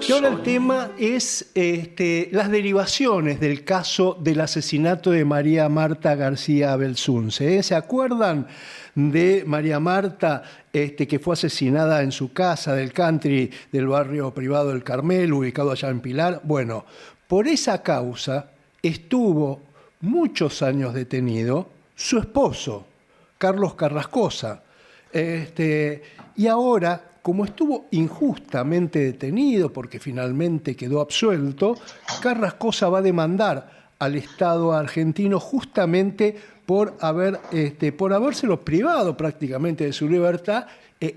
Y ahora el tema es las derivaciones del caso del asesinato de María Marta García Belsunce. ¿Se acuerdan de María Marta, que fue asesinada en su casa del country del barrio privado del Carmel, ubicado allá en Pilar? Bueno, por esa causa estuvo muchos años detenido su esposo, Carlos Carrascosa. Y ahora, como estuvo injustamente detenido porque finalmente quedó absuelto, Carrascosa va a demandar al Estado argentino justamente por habérselo privado prácticamente de su libertad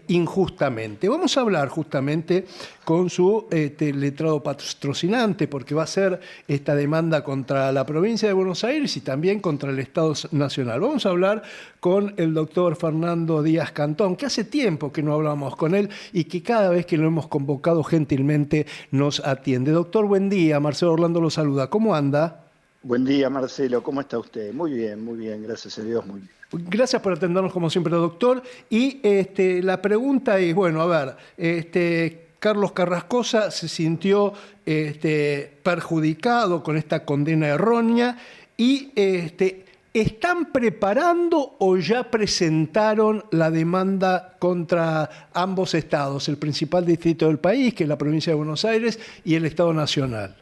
injustamente. Vamos a hablar justamente con su letrado patrocinante, porque va a ser esta demanda contra la provincia de Buenos Aires y también contra el Estado Nacional. Vamos a hablar con el doctor Fernando Díaz Cantón, que hace tiempo que no hablamos con él y que cada vez que lo hemos convocado gentilmente nos atiende. Doctor, buen día. Marcelo Orlando lo saluda. ¿Cómo anda? Buen día, Marcelo. ¿Cómo está usted? Muy bien, gracias a Dios, muy bien. Gracias por atendernos como siempre, doctor. Y la pregunta es, bueno, a ver, Carlos Carrascosa se sintió perjudicado con esta condena errónea y ¿están preparando o ya presentaron la demanda contra ambos estados, el principal distrito del país, que es la provincia de Buenos Aires, y el Estado Nacional?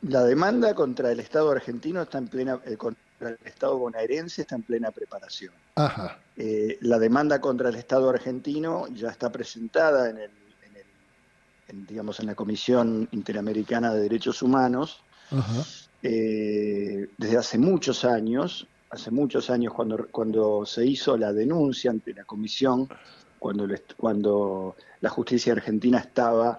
La demanda contra el Estado argentino está en plena, contra el Estado bonaerense está en plena preparación. Ajá. La demanda contra el Estado argentino ya está presentada en la Comisión Interamericana de Derechos Humanos. Ajá. Desde hace muchos años cuando se hizo la denuncia ante la Comisión, cuando la justicia argentina estaba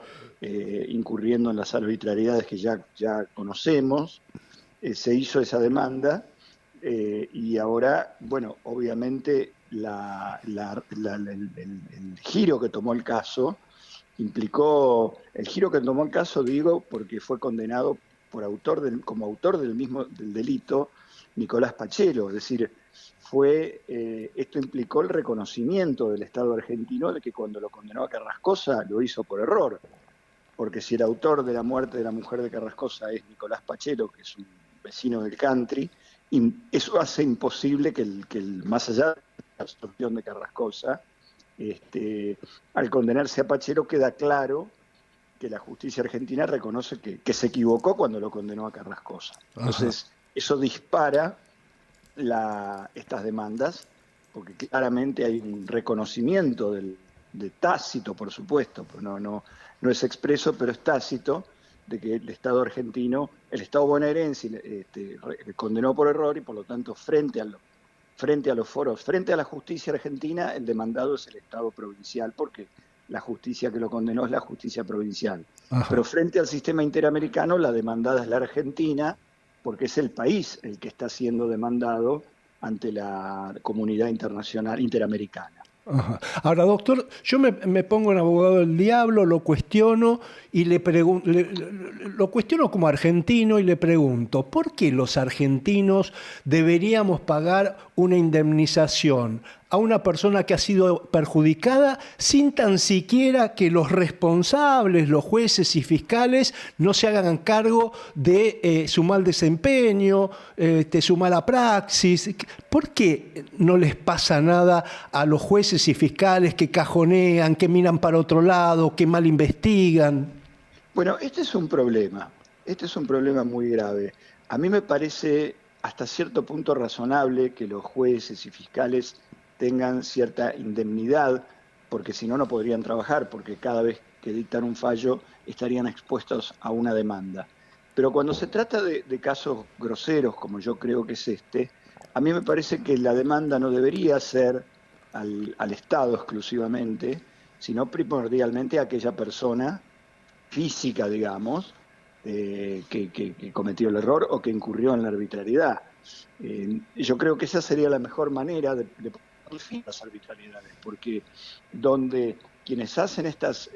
incurriendo en las arbitrariedades que ya conocemos, se hizo esa demanda y ahora, bueno, obviamente el giro que tomó el caso digo, porque fue condenado como autor del delito Nicolás Pachelo, es decir, esto implicó el reconocimiento del Estado argentino de que cuando lo condenó a Carrascosa lo hizo por error, porque si el autor de la muerte de la mujer de Carrascosa es Nicolás Pachelo, que es un vecino del country, eso hace imposible que más allá de la absorción de Carrascosa, al condenarse a Pachelo queda claro que la justicia argentina reconoce que se equivocó cuando lo condenó a Carrascosa. Entonces, eso dispara estas demandas, porque claramente hay un reconocimiento de tácito, por supuesto, pues no es expreso, pero es tácito, de que el Estado argentino, el Estado bonaerense, condenó por error y por lo tanto frente a la justicia argentina, el demandado es el Estado provincial, porque la justicia que lo condenó es la justicia provincial. Ajá. Pero frente al sistema interamericano, la demandada es la Argentina, porque es el país el que está siendo demandado ante la comunidad internacional interamericana. Ajá. Ahora, doctor, yo me pongo en abogado del diablo, lo cuestiono y lo cuestiono como argentino y le pregunto, ¿por qué los argentinos deberíamos pagar una indemnización a una persona que ha sido perjudicada sin tan siquiera que los responsables, los jueces y fiscales, no se hagan cargo de su mal desempeño, su mala praxis? ¿Por qué no les pasa nada a los jueces y fiscales que cajonean, que miran para otro lado, que mal investigan? Bueno, este es un problema muy grave. A mí me parece hasta cierto punto razonable que los jueces y fiscales tengan cierta indemnidad, porque si no, no podrían trabajar, porque cada vez que dictan un fallo estarían expuestos a una demanda. Pero cuando se trata de casos groseros, como yo creo que es a mí me parece que la demanda no debería ser al Estado exclusivamente, sino primordialmente a aquella persona física, digamos, que cometió el error o que incurrió en la arbitrariedad. Yo creo que esa sería la mejor manera de poner fin a las arbitrariedades, porque donde quienes hacen estas,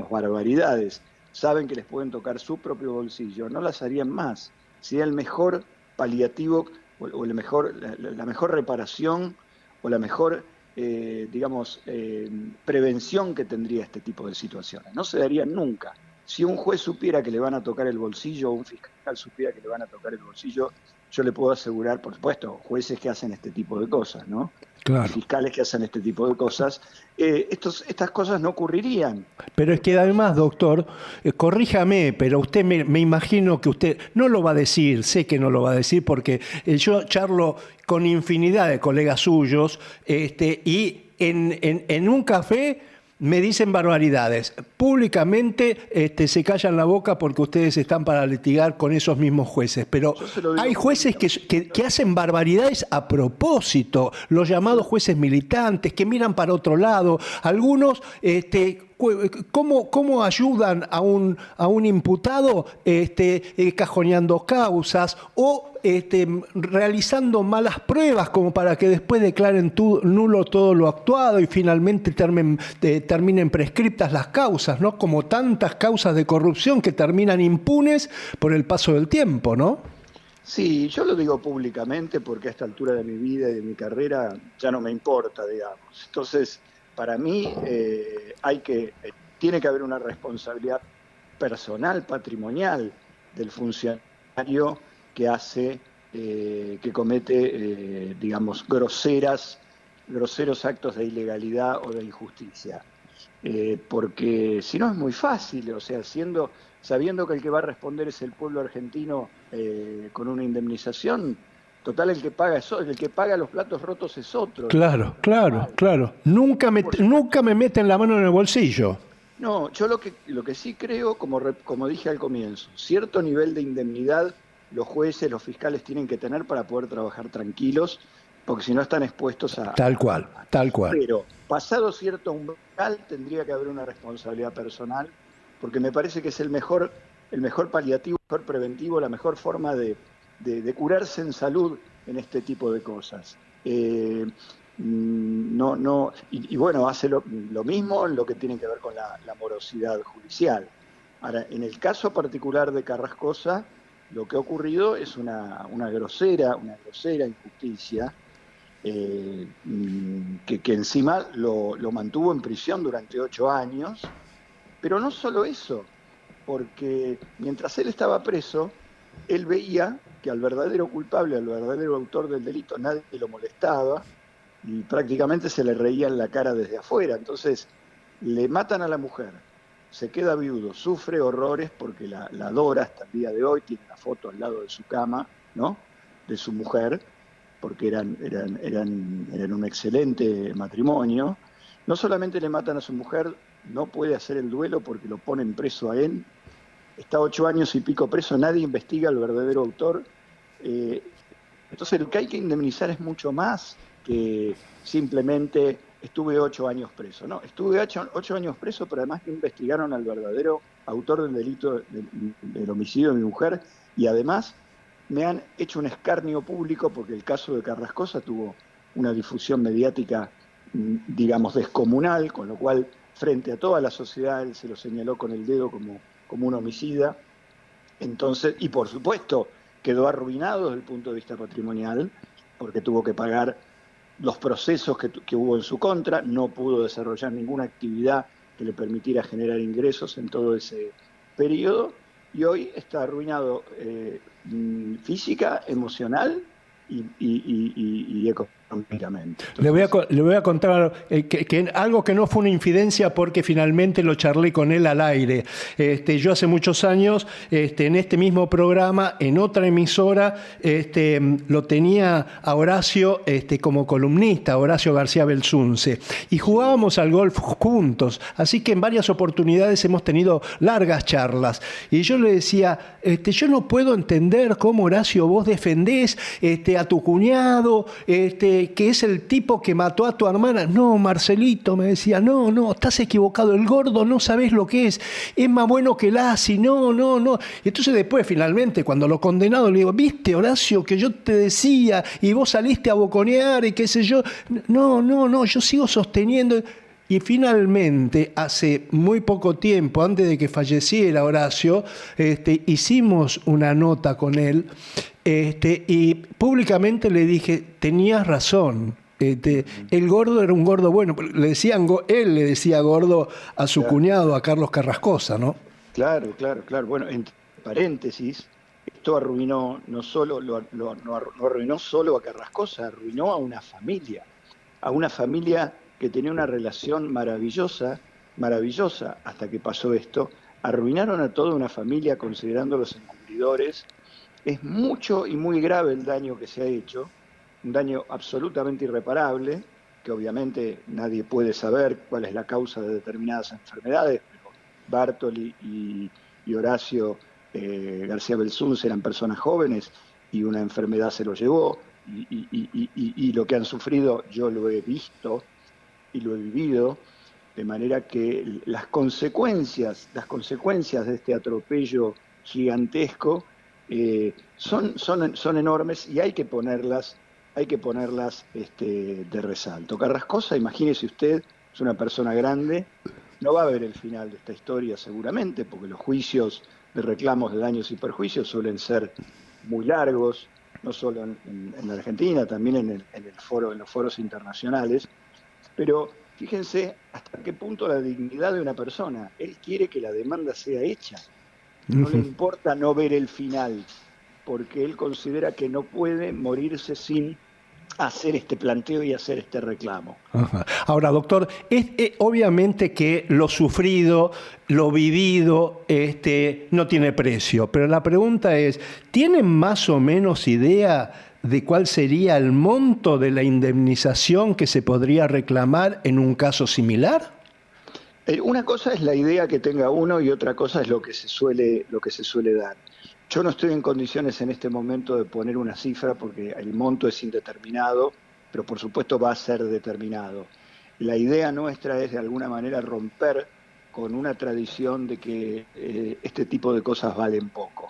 barbaridades, saben que les pueden tocar su propio bolsillo, no las harían más. Sería el mejor paliativo o la mejor reparación o la mejor prevención que tendría este tipo de situaciones. No se darían nunca. Si un juez supiera que le van a tocar el bolsillo, o un fiscal supiera que le van a tocar el bolsillo, yo le puedo asegurar, por supuesto, jueces que hacen este tipo de cosas, ¿no? Claro. Fiscales que hacen este tipo de cosas, estas cosas no ocurrirían. Pero es que además, doctor, corríjame, pero usted me imagino que usted no lo va a decir, sé que no lo va a decir, porque yo charlo con infinidad de colegas suyos, y en un café me dicen barbaridades. Públicamente se callan la boca porque ustedes están para litigar con esos mismos jueces. Pero hay jueces que hacen barbaridades a propósito, los llamados jueces militantes, que miran para otro lado. Algunos, ¿cómo ayudan a un imputado cajoneando causas o realizando malas pruebas como para que después declaren nulo todo lo actuado y finalmente terminen prescriptas las causas, ¿no? Como tantas causas de corrupción que terminan impunes por el paso del tiempo, ¿no? Sí, yo lo digo públicamente porque a esta altura de mi vida y de mi carrera ya no me importa, digamos. Entonces, para mí tiene que haber una responsabilidad personal, patrimonial del funcionario que comete, digamos, groseros actos de ilegalidad o de injusticia. Porque si no es muy fácil, o sea, sabiendo que el que va a responder es el pueblo argentino con una indemnización, total el que paga los platos rotos es otro. Claro. Nunca me meten la mano en el bolsillo. No, yo lo que sí creo, como dije al comienzo, cierto nivel de indemnidad los jueces, los fiscales tienen que tener para poder trabajar tranquilos, porque si no están expuestos a... Tal cual. Pero pasado cierto umbral tendría que haber una responsabilidad personal, porque me parece que es el mejor paliativo, el mejor preventivo, la mejor forma de curarse en salud en este tipo de cosas. Y bueno, hace lo mismo en lo que tiene que ver con la morosidad judicial. Ahora, en el caso particular de Carrascosa, lo que ha ocurrido es una grosera injusticia, que encima lo mantuvo en prisión durante 8 años, pero no solo eso, porque mientras él estaba preso, él veía que al verdadero culpable, al verdadero autor del delito, nadie lo molestaba y prácticamente se le reía en la cara desde afuera. Entonces, le matan a la mujer, se queda viudo, sufre horrores porque la adora hasta el día de hoy, tiene una foto al lado de su cama, ¿no?, de su mujer, porque eran un excelente matrimonio. No solamente le matan a su mujer, no puede hacer el duelo porque lo ponen preso a él, está 8 años y pico preso, nadie investiga al verdadero autor. Entonces lo que hay que indemnizar es mucho más que simplemente estuve 8 años preso. No, estuve 8 años preso, pero además que investigaron al verdadero autor del delito del homicidio de mi mujer, y además me han hecho un escarnio público porque el caso de Carrascosa tuvo una difusión mediática, digamos, descomunal, con lo cual frente a toda la sociedad él se lo señaló con el dedo como un homicida. Entonces, y por supuesto quedó arruinado desde el punto de vista patrimonial porque tuvo que pagar los procesos que hubo en su contra, no pudo desarrollar ninguna actividad que le permitiera generar ingresos en todo ese periodo, y hoy está arruinado física, emocional y económicamente. Entonces, Le voy a contar que algo que no fue una infidencia porque finalmente lo charlé con él al aire. Yo hace muchos años, en este mismo programa, en otra emisora, lo tenía a Horacio como columnista, Horacio García Belsunce, y jugábamos al golf juntos, así que en varias oportunidades hemos tenido largas charlas. Y yo le decía, yo no puedo entender cómo, Horacio, vos defendés a tu cuñado, que es el tipo que mató a tu hermana. No, Marcelito, me decía, no, estás equivocado, el gordo no sabés lo que es más bueno que el asi, no. Y entonces después, finalmente, cuando lo condenado, le digo, viste, Horacio, que yo te decía, y vos saliste a boconear y qué sé yo. No, yo sigo sosteniendo. Y finalmente, hace muy poco tiempo, antes de que falleciera Horacio, hicimos una nota con él, y públicamente le dije, tenías razón. El gordo era un gordo bueno. Él le decía gordo a su cuñado, a Carlos Carrascosa, ¿no? Claro, claro, claro. Bueno, entre paréntesis, esto arruinó no solo, no arruinó solo a Carrascosa, arruinó a una familia que tenía una relación maravillosa, maravillosa, hasta que pasó esto. Arruinaron a toda una familia considerándolos encubridores. Es mucho y muy grave el daño que se ha hecho, un daño absolutamente irreparable, que obviamente nadie puede saber cuál es la causa de determinadas enfermedades, pero Bartoli y Horacio García Belsunce eran personas jóvenes y una enfermedad se lo llevó, y lo que han sufrido yo lo he visto y lo he vivido, de manera que las consecuencias de este atropello gigantesco son enormes y hay que ponerlas de resalto. Carrascosa, imagínese usted, es una persona grande, no va a ver el final de esta historia seguramente, porque los juicios de reclamos de daños y perjuicios suelen ser muy largos, no solo en la Argentina, también en los foros internacionales, pero fíjense hasta qué punto la dignidad de una persona. Él quiere que la demanda sea hecha. No le importa no ver el final, porque él considera que no puede morirse sin hacer este planteo y hacer este reclamo. Ajá. Ahora, doctor, obviamente que lo sufrido, lo vivido, no tiene precio, pero la pregunta es, ¿tienen más o menos idea de cuál sería el monto de la indemnización que se podría reclamar en un caso similar? Una cosa es la idea que tenga uno y otra cosa es lo que se suele dar. Yo no estoy en condiciones en este momento de poner una cifra porque el monto es indeterminado, pero por supuesto va a ser determinado. La idea nuestra es de alguna manera romper con una tradición de que este tipo de cosas valen poco.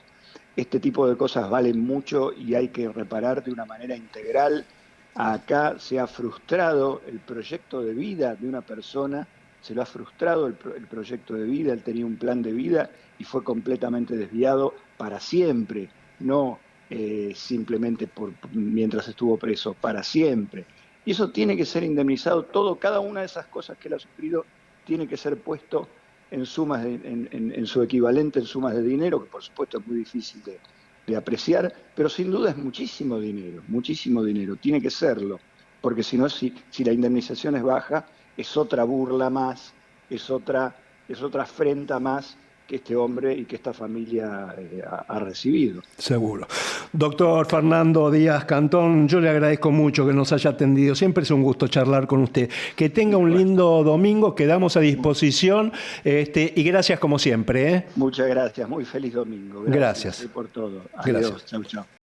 Este tipo de cosas valen mucho y hay que reparar de una manera integral. Acá se ha frustrado el proyecto de vida de una persona, se lo ha frustrado el proyecto de vida, él tenía un plan de vida y fue completamente desviado para siempre, no simplemente mientras estuvo preso, para siempre. Y eso tiene que ser indemnizado todo, cada una de esas cosas que él ha sufrido tiene que ser puesto en sumas, en su equivalente en sumas de dinero, que por supuesto es muy difícil de apreciar, pero sin duda es muchísimo dinero, tiene que serlo, porque si no, si la indemnización es baja, es otra burla más, es otra afrenta más que este hombre y que esta familia ha recibido. Seguro. Doctor Fernando Díaz Cantón, yo le agradezco mucho que nos haya atendido. Siempre es un gusto charlar con usted. Que tenga un lindo domingo, quedamos a disposición y gracias como siempre. Muchas gracias, muy feliz domingo. Gracias por todo. Adiós, chau, chau.